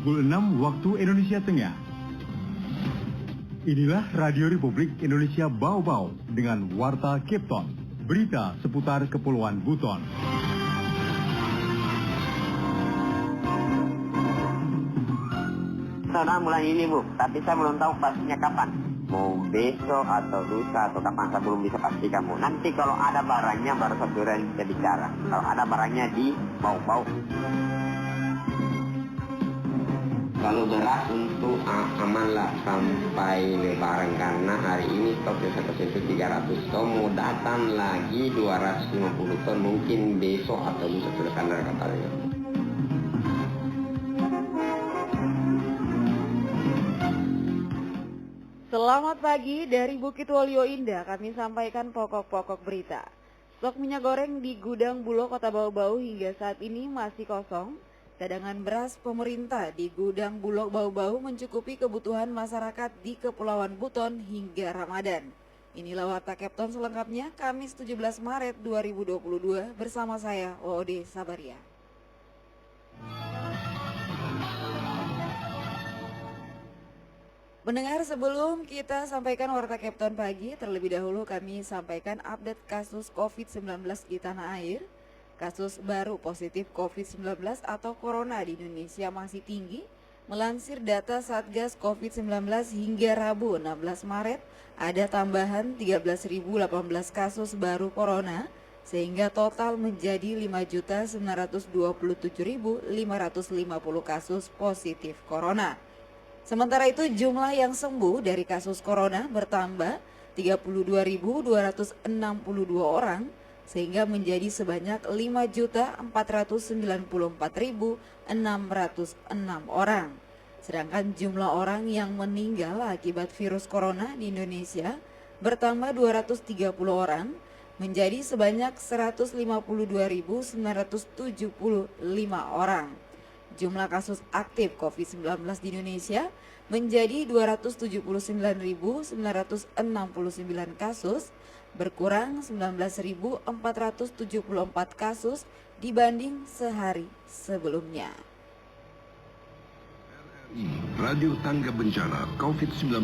pukul 6 waktu Indonesia Tengah. Inilah Radio Republik Indonesia Bau-Bau dengan Warta Cape Town, berita seputar Kepulauan Buton. Saudara bulan ini Bu, tapi saya belum tahu pastinya kapan. Mau besok atau lusa atau kapan, saya belum bisa pastikan Bu. Nanti kalau ada barangnya baru saudara bisa bicara. Kalau ada barangnya di bau-bau. Kalau beras untuk aman lah sampai lebaran, karena hari ini stoknya saya itu 300 ton, mau datang lagi 250 ton, mungkin besok atau lusa sudah kena katanya. Selamat pagi dari Bukit Waluyo Indah, kami sampaikan pokok-pokok berita. Stok minyak goreng di gudang Bulog Kota Bau-Bau hingga saat ini masih kosong. Cadangan beras pemerintah di gudang Bulog Bau-Bau mencukupi kebutuhan masyarakat di Kepulauan Buton hingga Ramadan. Inilah Warta Cape Town selengkapnya, Kamis 17 Maret 2022 bersama saya, OOD Sabaria. Mendengar, sebelum kita sampaikan Warta Cape Town pagi, terlebih dahulu kami sampaikan update kasus COVID-19 di tanah air. Kasus baru positif COVID-19 atau Corona di Indonesia masih tinggi. Melansir data Satgas COVID-19 hingga Rabu 16 Maret, ada tambahan 13.018 kasus baru Corona, sehingga total menjadi 5.927.550 kasus positif Corona. Sementara itu jumlah yang sembuh dari kasus corona bertambah 32.262 orang sehingga menjadi sebanyak 5.494.606 orang. Sedangkan jumlah orang yang meninggal akibat virus corona di Indonesia bertambah 230 orang menjadi sebanyak 152.975 orang. Jumlah kasus aktif COVID-19 di Indonesia menjadi 279.969 kasus, berkurang 19.474 kasus dibanding sehari sebelumnya. Radio Tangga Bencana COVID-19.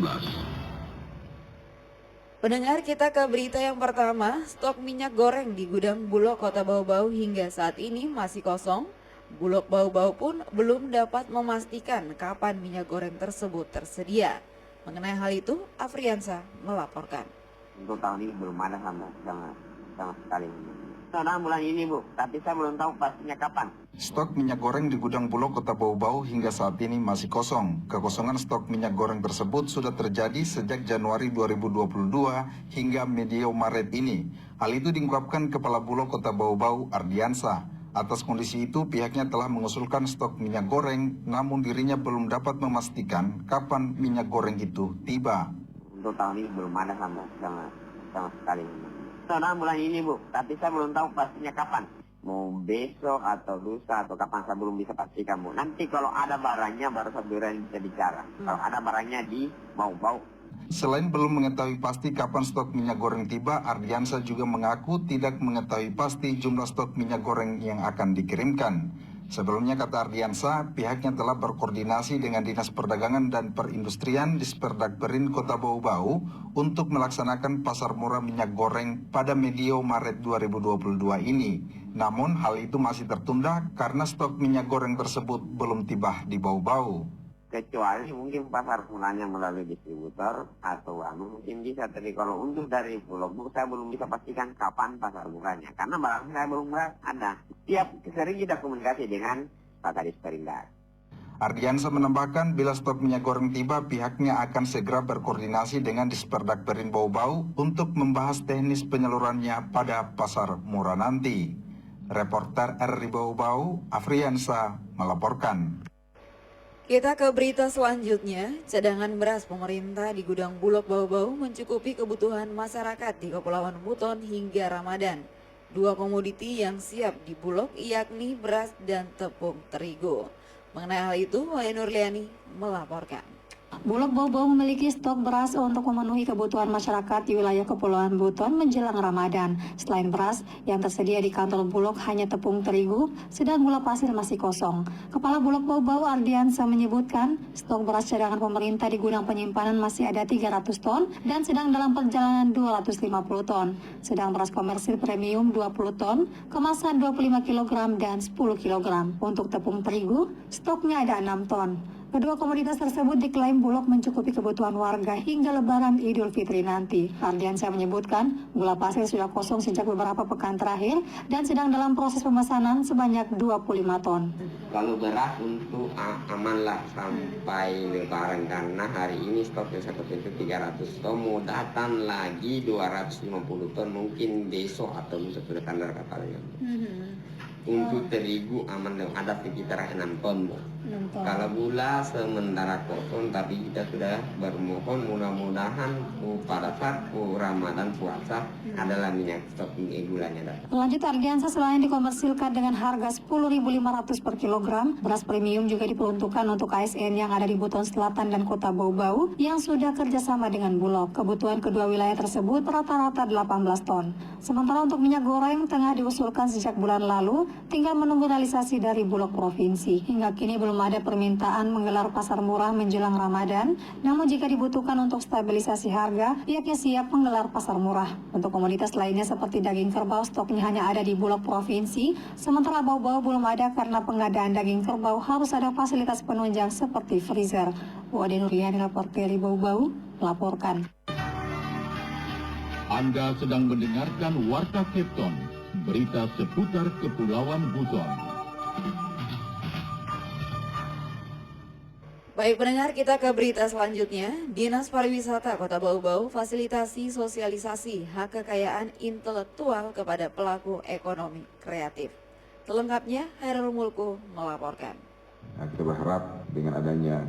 Pendengar, kita ke berita yang pertama. Stok minyak goreng di gudang Bulog Kota Bau-Bau hingga saat ini masih kosong. Bulog Bau-Bau pun belum dapat memastikan kapan minyak goreng tersebut tersedia. Mengenai hal itu, Afriansa melaporkan. Untuk tahun ini belum ada sama sekali. Saudara bulan ini Bu, tapi saya belum tahu pastinya kapan. Stok minyak goreng di gudang Bulog Kota Bau-Bau hingga saat ini masih kosong. Kekosongan stok minyak goreng tersebut sudah terjadi sejak Januari 2022 hingga medio Maret ini. Hal itu diungkapkan Kepala Bulog Kota Bau-Bau, Ardiansa. Atas kondisi itu, pihaknya telah mengusulkan stok minyak goreng, namun dirinya belum dapat memastikan kapan minyak goreng itu tiba. Untuk tahun ini belum ada sama sekali. Saudara bulan ini Bu, tapi saya belum tahu pastinya kapan. Mau besok atau lusa atau kapan, saya belum bisa pastikan Bu. Nanti kalau ada barangnya baru saudara bisa bicara. Kalau ada barangnya di bau-bau. Selain belum mengetahui pasti kapan stok minyak goreng tiba, Ardiansa juga mengaku tidak mengetahui pasti jumlah stok minyak goreng yang akan dikirimkan. Sebelumnya, kata Ardiansa, pihaknya telah berkoordinasi dengan Dinas Perdagangan dan Perindustrian Disperdagberin Kota Bau-Bau untuk melaksanakan pasar murah minyak goreng pada medio Maret 2022 ini. Namun, hal itu masih tertunda karena stok minyak goreng tersebut belum tiba di Bau-Bau. Kecuali mungkin pasar mulanya melalui distributor atau mungkin bisa, tapi kalau untuk dari Bulog saya belum bisa pastikan kapan pasar murahnya karena barang saya belum ada. Tiap sering kita komunikasi dengan Pak Kadis Perindak. Ardiansa menambahkan bila stok minyak goreng tiba, pihaknya akan segera berkoordinasi dengan Disperdagberin Bau-Bau untuk membahas teknis penyalurannya pada pasar murah nanti. Reporter RRI Bau-Bau, Afriansa melaporkan. Kita ke berita selanjutnya. Cadangan beras pemerintah di gudang Bulog Bau-Bau mencukupi kebutuhan masyarakat di Kepulauan Buton hingga Ramadan. Dua komoditi yang siap di Bulog yakni beras dan tepung terigu. Mengenai hal itu, Wahyu Nurliani melaporkan. Bulog Bau-Bau memiliki stok beras untuk memenuhi kebutuhan masyarakat di wilayah Kepulauan Buton menjelang Ramadan. Selain beras, yang tersedia di kantor Bulog hanya tepung terigu, sedang gula pasir masih kosong. Kepala Bulog Bau-Bau Ardiansa menyebutkan, stok beras cadangan pemerintah di gudang penyimpanan masih ada 300 ton dan sedang dalam perjalanan 250 ton. Sedang beras komersil premium 20 ton, kemasan 25 kg dan 10 kg. Untuk tepung terigu, stoknya ada 6 ton. Kedua komoditas tersebut diklaim Bulog mencukupi kebutuhan warga hingga Lebaran Idul Fitri nanti. Ardiansyah menyebutkan, gula pasir sudah kosong sejak beberapa pekan terakhir dan sedang dalam proses pemesanan sebanyak 25 ton. Kalau beras untuk amanlah sampai Lebaran, karena hari ini stoknya seperti itu 300 ton, mau datang lagi 250 ton, mungkin besok atau lusa sudah tanda kapalnya. Untuk terigu aman ada sekitar 6 ton. Kalau gula sementara kosong, tapi kita sudah bermohon mudah-mudahan pada saat Ramadan puasa adalah minyak stok gulanya. Lanjut, Ardiansa selain dikomersilkan dengan harga 10.500 per kilogram, beras premium juga diperuntukkan untuk ASN yang ada di Buton Selatan dan Kota Bau-Bau yang sudah kerjasama dengan Bulog. Kebutuhan kedua wilayah tersebut rata-rata 18 ton. Sementara untuk minyak goreng tengah diusulkan sejak bulan lalu, tinggal menunggu realisasi dari Bulog Provinsi. Hingga kini belum ada permintaan menggelar pasar murah menjelang Ramadan, namun jika dibutuhkan untuk stabilisasi harga, pihaknya siap menggelar pasar murah. Untuk komoditas lainnya seperti daging kerbau, stoknya hanya ada di Bulog Provinsi, sementara Bau-Bau belum ada karena pengadaan daging kerbau harus ada fasilitas penunjang seperti freezer. Wade Nuriani, reporter dari Bau-Bau, melaporkan. Anda sedang mendengarkan Warta Kepton, berita seputar Kepulauan Buton. Baik pendengar, kita ke berita selanjutnya. Dinas Pariwisata Kota Bau-Bau fasilitasi sosialisasi hak kekayaan intelektual kepada pelaku ekonomi kreatif. Selengkapnya, Hairul Mulku melaporkan. Nah, kita berharap dengan adanya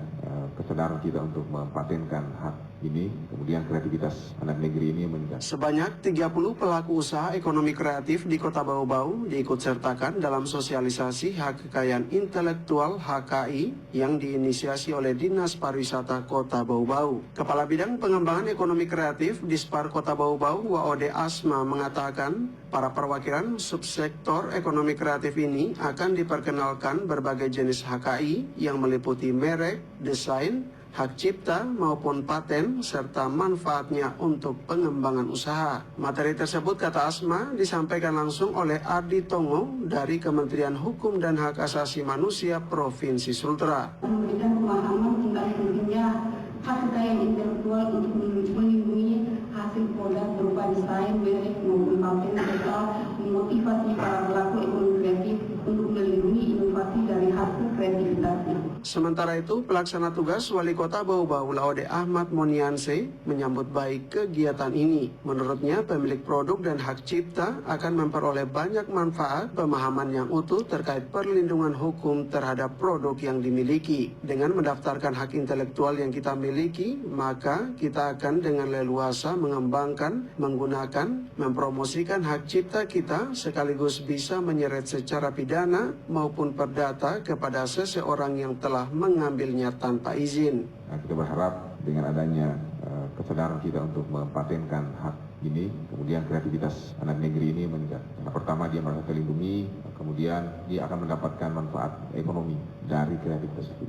kesadaran kita untuk mempatenkan hak ini, kemudian kreativitas anak negeri ini meningkat. Sebanyak 30 pelaku usaha ekonomi kreatif di Kota Bau-Bau diikut sertakan dalam sosialisasi hak kekayaan intelektual HKI yang diinisiasi oleh Dinas Pariwisata Kota Bau-Bau. Kepala Bidang Pengembangan Ekonomi Kreatif Dispar Kota Bau-Bau, Waode Asma, mengatakan para perwakilan subsektor ekonomi kreatif ini akan diperkenalkan berbagai jenis HKI yang meliputi merek, desain, hak cipta maupun paten, serta manfaatnya untuk pengembangan usaha. Materi tersebut, kata Asma, disampaikan langsung oleh Ardi Tongo dari Kementerian Hukum dan Hak Asasi Manusia Provinsi Sultra. Memberikan pemahaman tentang pentingnya hak kekayaan intelektual untuk melindungi hasil produk berupa desain, merek maupun paten, serta memotivasi para pelaku ekonomi kreatif untuk melindungi inovasi dari hasil kreativitasnya. Sementara itu, pelaksana tugas Wali Kota Bau-Bau Laode Ahmad Monianse menyambut baik kegiatan ini. Menurutnya, pemilik produk dan hak cipta akan memperoleh banyak manfaat pemahaman yang utuh terkait perlindungan hukum terhadap produk yang dimiliki. Dengan mendaftarkan hak intelektual yang kita miliki, maka kita akan dengan leluasa mengembangkan, menggunakan, mempromosikan hak cipta kita sekaligus bisa menyeret secara pidana maupun perdata kepada seseorang yang telah mengambilnya tanpa izin. Nah, kita berharap dengan adanya kesadaran kita untuk mempatenkan hak ini, kemudian kreativitas anak negeri ini meningkat. Nah, pertama dia merasa terlindungi, kemudian dia akan mendapatkan manfaat ekonomi dari kreativitas itu.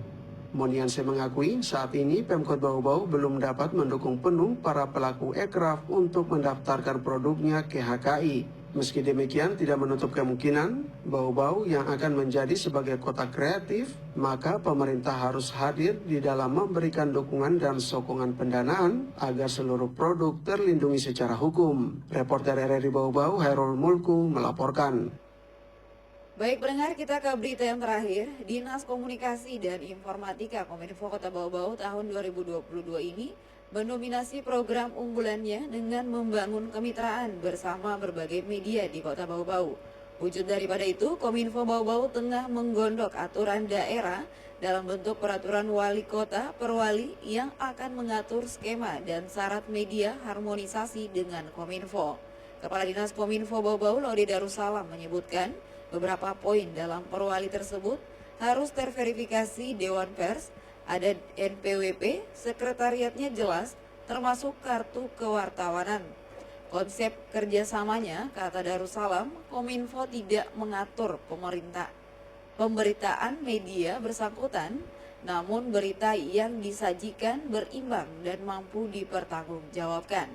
Monianse mengakui saat ini Pemkot Bau-Bau belum dapat mendukung penuh para pelaku ekraf untuk mendaftarkan produknya ke HKI. Meski demikian, tidak menutup kemungkinan Bau-Bau yang akan menjadi sebagai kota kreatif, maka pemerintah harus hadir di dalam memberikan dukungan dan sokongan pendanaan agar seluruh produk terlindungi secara hukum. Reporter RRI Bau-Bau, Hairul Mulku, melaporkan. Baik pendengar, kita ke berita yang terakhir. Dinas Komunikasi dan Informatika Kominfo Kota Bau-Bau tahun 2022 ini mendominasi program unggulannya dengan membangun kemitraan bersama berbagai media di Kota Bau-Bau. Wujud daripada itu, Kominfo Bau-Bau tengah menggondok aturan daerah dalam bentuk peraturan wali kota per wali yang akan mengatur skema dan syarat media harmonisasi dengan Kominfo. Kepala Dinas Kominfo Bau-Bau, Laude Darussalam, menyebutkan beberapa poin dalam perwali tersebut harus terverifikasi Dewan Pers Ada NPWP, sekretariatnya jelas, termasuk kartu kewartawanan. Konsep kerjasamanya, kata Darussalam, Kominfo tidak mengatur pemberitaan media bersangkutan, namun berita yang disajikan berimbang dan mampu dipertanggungjawabkan.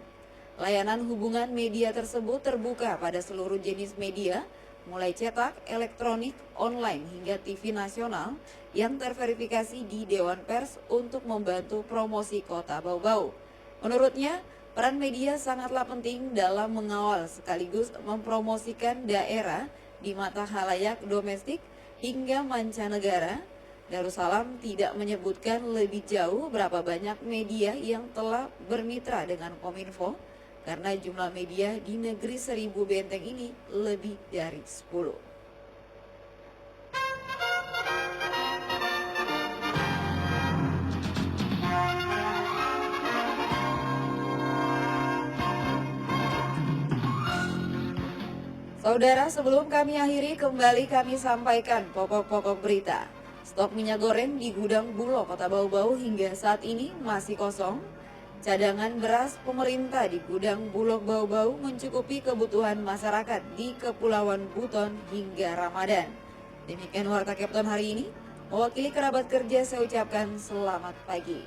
Layanan hubungan media tersebut terbuka pada seluruh jenis media, mulai cetak, elektronik, online hingga TV nasional yang terverifikasi di Dewan Pers untuk membantu promosi Kota Bau-Bau. Menurutnya, peran media sangatlah penting dalam mengawal sekaligus mempromosikan daerah di mata khalayak domestik hingga mancanegara. Darussalam tidak menyebutkan lebih jauh berapa banyak media yang telah bermitra dengan Kominfo, karena jumlah media di negeri 1000 benteng ini lebih dari 10. Saudara, sebelum kami akhiri, kembali kami sampaikan pokok-pokok berita. Stok minyak goreng di gudang Bulog Kota Bau-Bau hingga saat ini masih kosong. Cadangan beras pemerintah di gudang Bulog Bau-Bau mencukupi kebutuhan masyarakat di Kepulauan Buton hingga Ramadan. Demikian Warta Kepton hari ini. Mewakili kerabat kerja, saya ucapkan selamat pagi.